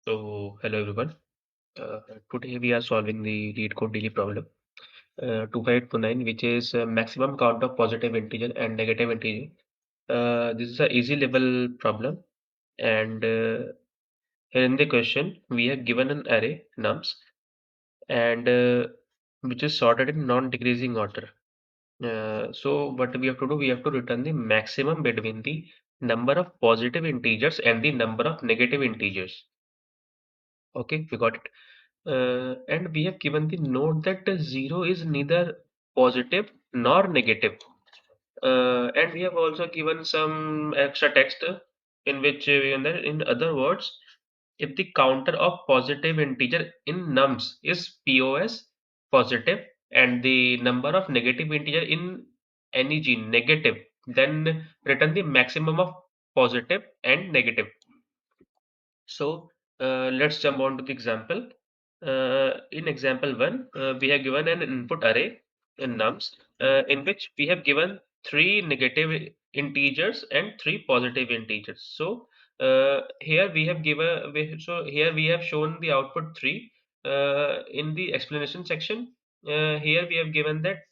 Hello everyone. Uh, Today we are solving the LeetCode daily problem 2529, which is maximum count of positive integer and negative integer. This is a easy level problem, and here in the question we have given an array nums and which is sorted in non-decreasing order. So what we have to do, we have to return the maximum between the number of positive integers and the number of negative integers. Okay, we got it. And we have given the note that 0 is neither positive nor negative. And we have also given some extra text in which in other words, if the counter of positive integer in nums is POS positive and the number of negative integer in NEG negative, then return the maximum of positive and negative. So let's jump on to the example. In example 1, we have given an input array in nums in which we have given three negative integers and three positive integers. So here we have here we have shown the output 3 in the explanation section. Here we have given that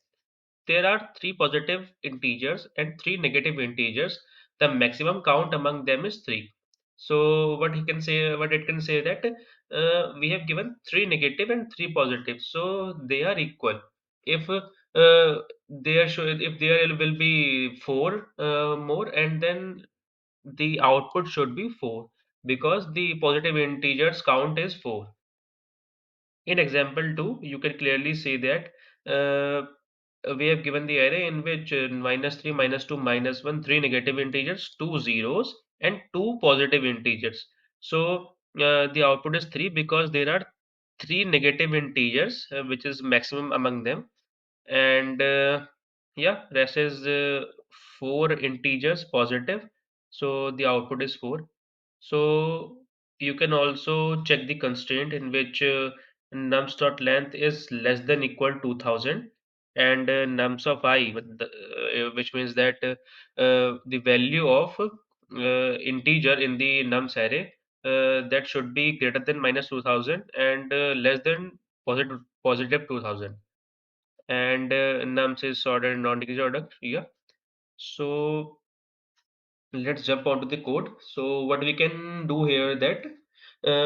there are three positive integers and three negative integers. The maximum count among them is three. So what it can say that we have given three negative and three positive, so they are equal. If if there will be four more, and then the output should be four because the positive integers count is four. In example 2, you can clearly see that we have given the array in which -3, -2, -1, three negative integers, two zeros, and two positive integers. So the output is 3 because there are three negative integers, which is maximum among them, and yeah, rest is four integers positive, so the output is 4. So you can also check the constraint in which nums dot length is less than equal 2000 and nums of I, which means that the value of integer in the nums array that should be greater than minus 2000 and less than positive 2000, and nums is sorted in non-decreasing order. Yeah. So let's jump onto the code. So what we can do here that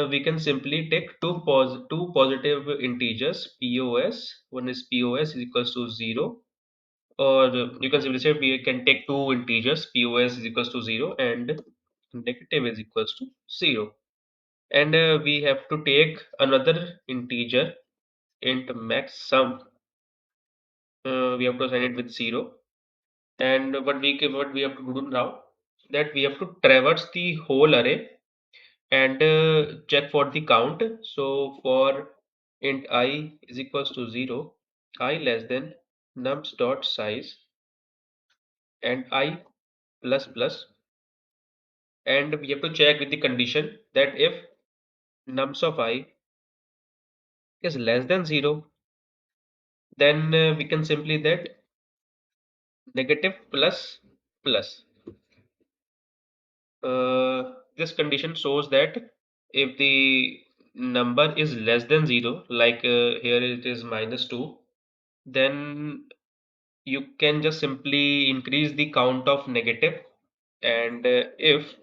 we can simply take two positive integers POS. One is POS is equals to 0, or you can simply say we can take two integers POS is equals to 0 and negative is equals to 0. And we have to take another integer int max sum. We have to assign it with 0. And what we have to do now, that we have to traverse the whole array and check for the count. So for int I is equals to 0, I less than nums dot size and I plus plus, and we have to check with the condition that if nums of I is less than 0, then we can simply that negative plus plus. This condition shows that if the number is less than 0, like here it is -2, then you can just simply increase the count of negative, and if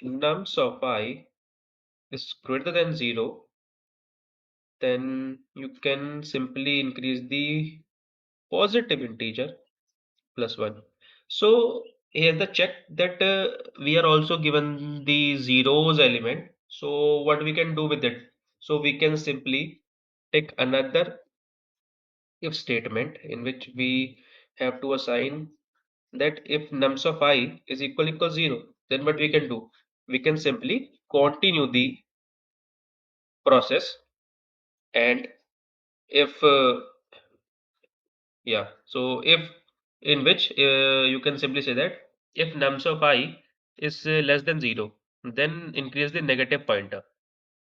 nums of I is greater than 0, then you can simply increase the positive integer plus 1. So here's the check that we are also given the zeros element. So what we can do with it? So we can simply take another if statement in which we have to assign that if nums of I is equal 0, then what we can do? We can simply continue the process, and if yeah, so if in which you can simply say that if nums of I is less than 0, then increase the negative pointer.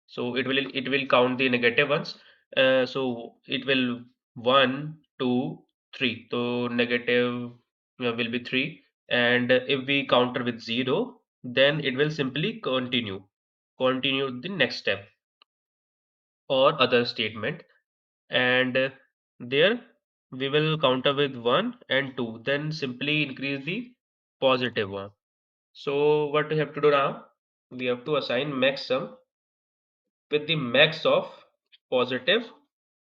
So it will count the negative ones. So it will 1, 2, 3. So negative will be 3, and if we counter with 0, then it will simply continue. continue the next step or other statement, and there we will counter with 1 and 2, then simply increase the positive one. So what we have to do now, we have to assign max sum with the max of positive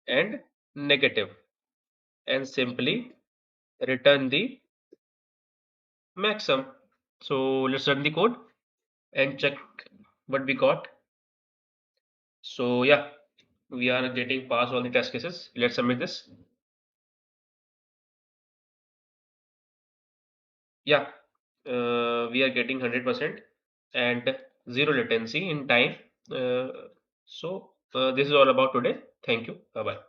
and negative, and simply return the maximum. So let's run the code and check what we got. So yeah, we are getting past all the test cases. Let's submit this. Yeah, we are getting 100% and zero latency in time. Uh, so this is all about today. Thank you. Bye bye.